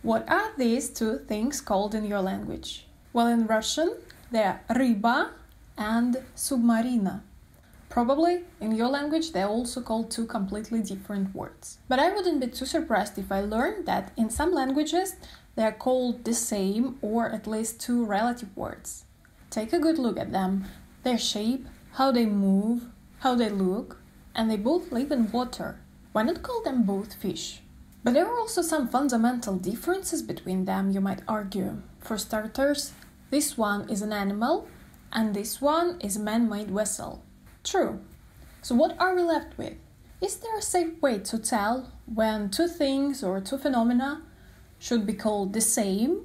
What are these two things called in your language? Well, in Russian, they're ryba and submarina. Probably, in your language, they're also called two completely different words. But I wouldn't be too surprised if I learned that in some languages, they're called the same or at least two relative words. Take a good look at them, their shape, how they move, how they look, and they both live in water. Why not call them both fish? But there are also some fundamental differences between them, you might argue. For starters, this one is an animal, and this one is a man-made vessel. True. So what are we left with? Is there a safe way to tell when two things or two phenomena should be called the same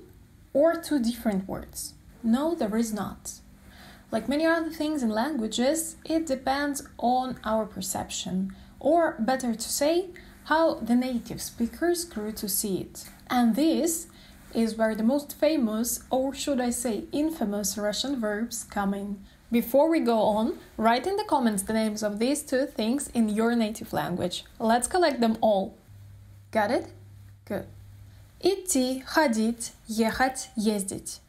or two different words? No, there is not. Like many other things in languages, it depends on our perception, or better to say, how the native speakers grew to see it. And this is where the most famous, or should I say infamous, Russian verbs come in. Before we go on, write in the comments the names of these two things in your native language. Let's collect them all. Got it? Good. ИДТИ ХОДИТЬ ЕХАТЬ ЕЗДИТьь.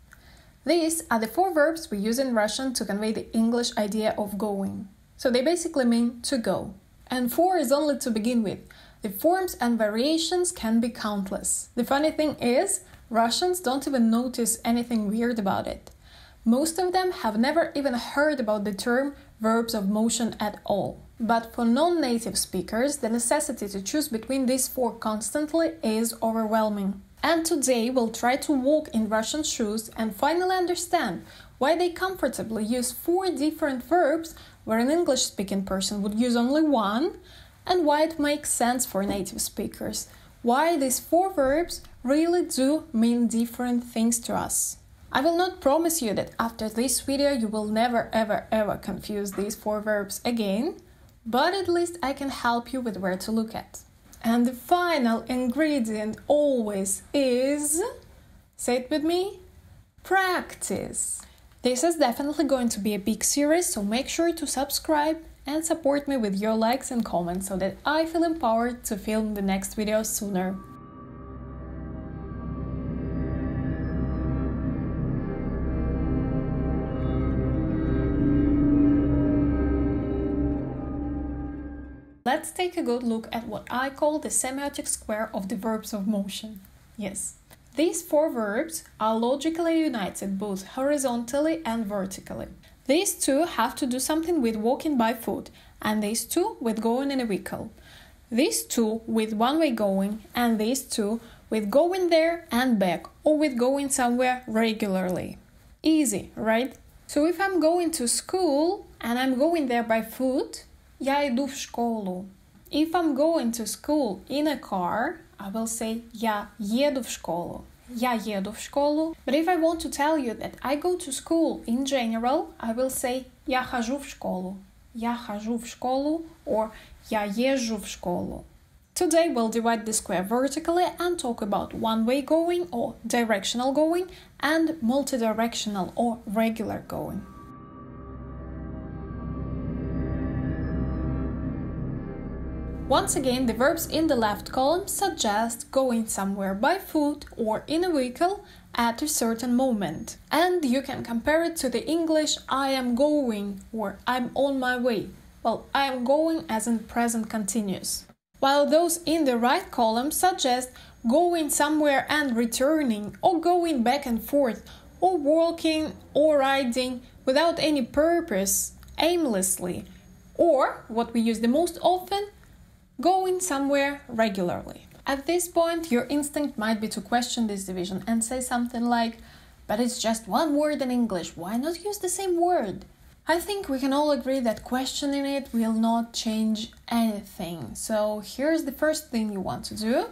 These are the four verbs we use in Russian to convey the English idea of going. So they basically mean to go. And four is only to begin with. The forms and variations can be countless. The funny thing is, Russians don't even notice anything weird about it. Most of them have never even heard about the term verbs of motion at all. But for non-native speakers, the necessity to choose between these four constantly is overwhelming. And today we'll try to walk in Russian shoes and finally understand why they comfortably use four different verbs where an English-speaking person would use only one, and why it makes sense for native speakers, why these four verbs really do mean different things to us. I will not promise you that after this video you will never ever confuse these four verbs again, but at least I can help you with where to look at. And the final ingredient always is, say it with me, practice. This is definitely going to be a big series, so make sure to subscribe and support me with your likes and comments so that I feel empowered to film the next video sooner. Let's take a good look at what I call the semiotic square of the verbs of motion. Yes, these four verbs are logically united both horizontally and vertically. These two have to do something with walking by foot, and these two with going in a vehicle. These two with one-way going, and these two with going there and back, or with going somewhere regularly. Easy, right? So if I'm going to school and I'm going there by foot, я иду в школу. If I'm going to school in a car, I will say я еду в школу. Я еду в школу. But if I want to tell you that I go to school in general, I will say я хожу в школу. Я хожу в школу or я езжу в школу. Today we'll divide the square vertically and talk about one-way going or directional going and multidirectional or regular going. Once again, the verbs in the left column suggest going somewhere by foot or in a vehicle at a certain moment. And you can compare it to the English I am going or I'm on my way. Well, I am going as in present continuous. While those in the right column suggest going somewhere and returning, or going back and forth, or walking or riding without any purpose, aimlessly, or what we use the most often, going somewhere regularly. At this point, your instinct might be to question this division and say something like, but it's just one word in English, why not use the same word? I think we can all agree that questioning it will not change anything. So here's the first thing you want to do.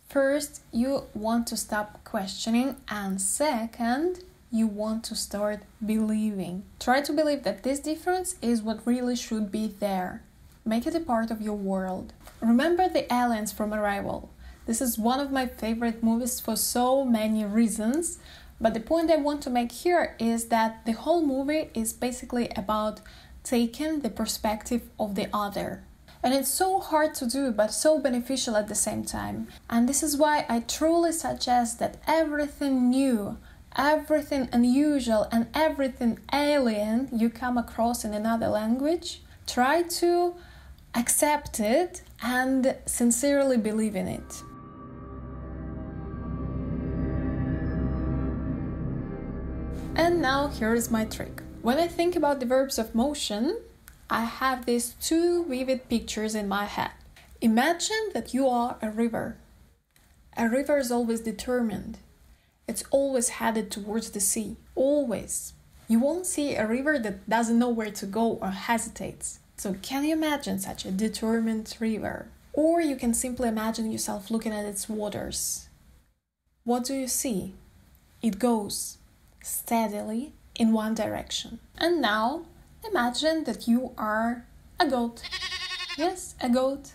First, you want to stop questioning, and second, you want to start believing. Try to believe that this difference is what really should be there. Make it a part of your world. Remember the aliens from Arrival. This is one of my favorite movies for so many reasons, but the point I want to make here is that the whole movie is basically about taking the perspective of the other. And it's so hard to do, but so beneficial at the same time. And this is why I truly suggest that everything new, everything unusual, and everything alien you come across in another language, try to accept it and sincerely believe in it. And now here is my trick. When I think about the verbs of motion, I have these two vivid pictures in my head. Imagine that you are a river. A river is always determined. It's always headed towards the sea. Always. You won't see a river that doesn't know where to go or hesitates. So can you imagine such a determined river? Or you can simply imagine yourself looking at its waters. What do you see? It goes steadily in one direction. And now imagine that you are a goat. Yes, a goat.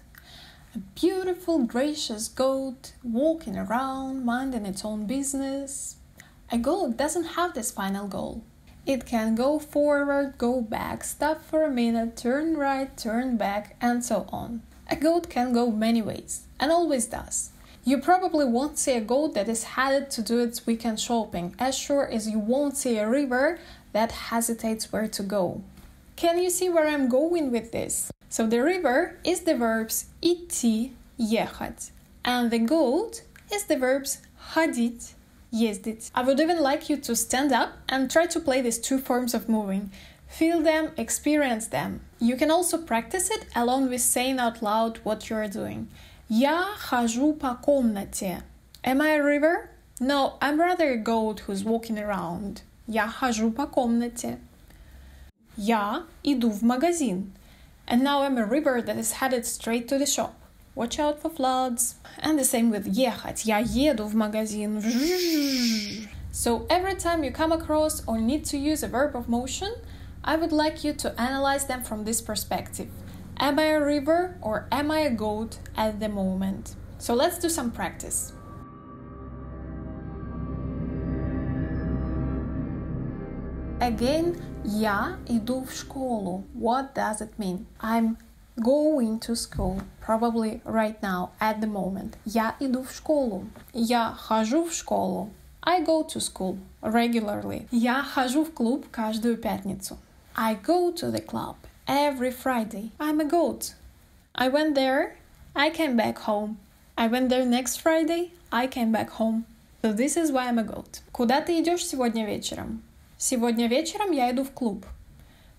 A beautiful, gracious goat walking around, minding its own business. A goat doesn't have this final goal. It can go forward, go back, stop for a minute, turn right, turn back, and so on. A goat can go many ways, and always does. You probably won't see a goat that is headed to do its weekend shopping, as sure as you won't see a river that hesitates where to go. Can you see where I'm going with this? So the river is the verbs ИДТИ ехать, and the goat is the verbs ходить ездить. I would even like you to stand up and try to play these two forms of moving. Feel them, experience them. You can also practice it along with saying out loud what you are doing. Я хожу по комнате. Am I a river? No, I'm rather a goat who's walking around. Я хожу по комнате. Я иду в магазин. And now I'm a river that is headed straight to the shop. Watch out for floods. And the same with ехать. Я еду в магазин. So every time you come across or need to use a verb of motion, I would like you to analyze them from this perspective. Am I a river or am I a goat at the moment? So let's do some practice. Again, я иду в школу. What does it mean? I'm going to school, probably right now, at the moment. Я иду в школу. Я хожу в школу. I go to school regularly. Я хожу в клуб каждую пятницу. I go to the club every Friday. I'm a goat. I went there, I came back home. I went there next Friday, I came back home. So this is why I'm a goat. Куда ты идешь сегодня вечером? Сегодня вечером я иду в клуб.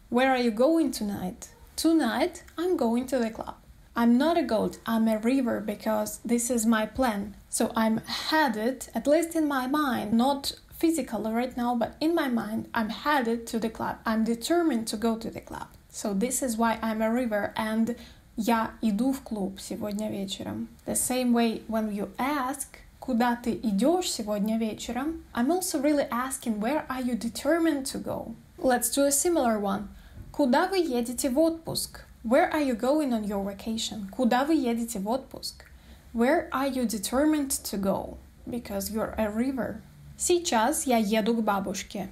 Where are you going tonight? Tonight, I'm going to the club. I'm not a goat, I'm a river because this is my plan. So I'm headed, at least in my mind, not physically right now, but in my mind, I'm headed to the club. I'm determined to go to the club. So this is why I'm a river and я иду в клуб сегодня вечером. The same way when you ask, куда ты идешь сегодня вечером, I'm also really asking, where are you determined to go? Let's do a similar one. Куда вы едете в отпуск? Where are you going on your vacation? Куда вы едете в отпуск? Where are you determined to go? Because you're a river. Сейчас я еду к бабушке.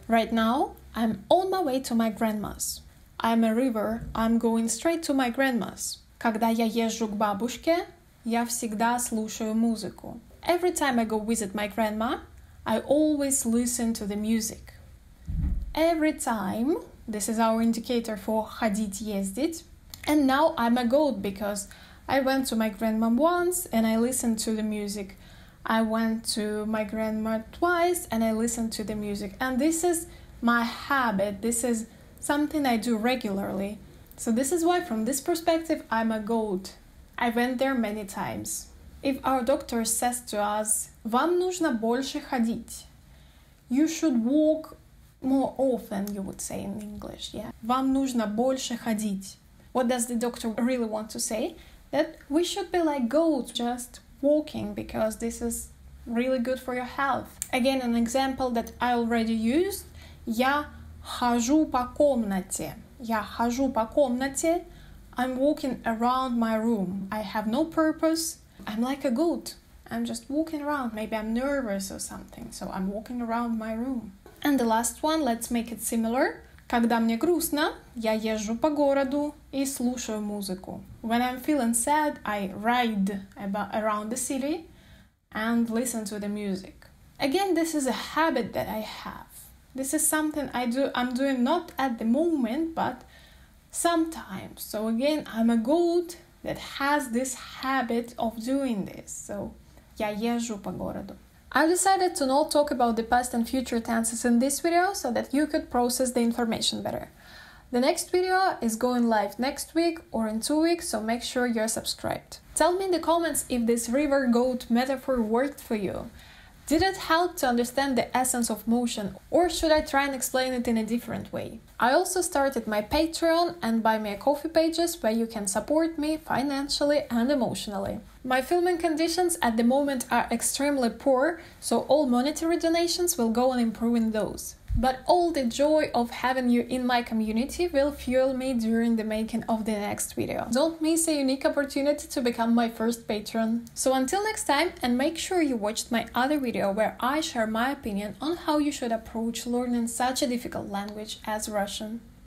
Right now, I'm on my way to my grandma's. I'm a river, I'm going straight to my grandma's. Когда я езжу к бабушке, я всегда слушаю музыку. Every time I go visit my grandma, I always listen to the music. Every time, this is our indicator for ходить ездить. And now I'm a goat because I went to my grandma once and I listened to the music. I went to my grandma twice and I listened to the music. And this is my habit. This is something I do regularly. So this is why from this perspective, I'm a goat. I went there many times. If our doctor says to us, вам нужно больше ходить, you should walk more often, you would say in English, yeah. Вам нужно больше ходить. What does the doctor really want to say? That we should be like goats, just walking, because this is really good for your health. Again, an example that I already used. Я хожу по комнате. Я хожу по комнате. I'm walking around my room. I have no purpose. I'm like a goat. I'm just walking around. Maybe I'm nervous or something. So I'm walking around my room. And the last one, let's make it similar. Когда мне грустно, я езжу по городу и слушаю музыку. When I'm feeling sad, I ride around the city and listen to the music. Again, this is a habit that I have. This is something I'm doing not at the moment, but sometimes. So again, I'm a goat that has this habit of doing this. So, я езжу по городу. I've decided to not talk about the past and future tenses in this video so that you could process the information better. The next video is going live next week or in 2 weeks, so make sure you're subscribed. Tell me in the comments if this river goat metaphor worked for you. Did it help to understand the essence of motion, or should I try and explain it in a different way? I also started my Patreon and Buy Me a Coffee pages where you can support me financially and emotionally. My filming conditions at the moment are extremely poor, so all monetary donations will go on improving those. But all the joy of having you in my community will fuel me during the making of the next video. Don't miss a unique opportunity to become my first patron. So until next time, and make sure you watched my other video where I share my opinion on how you should approach learning such a difficult language as Russian.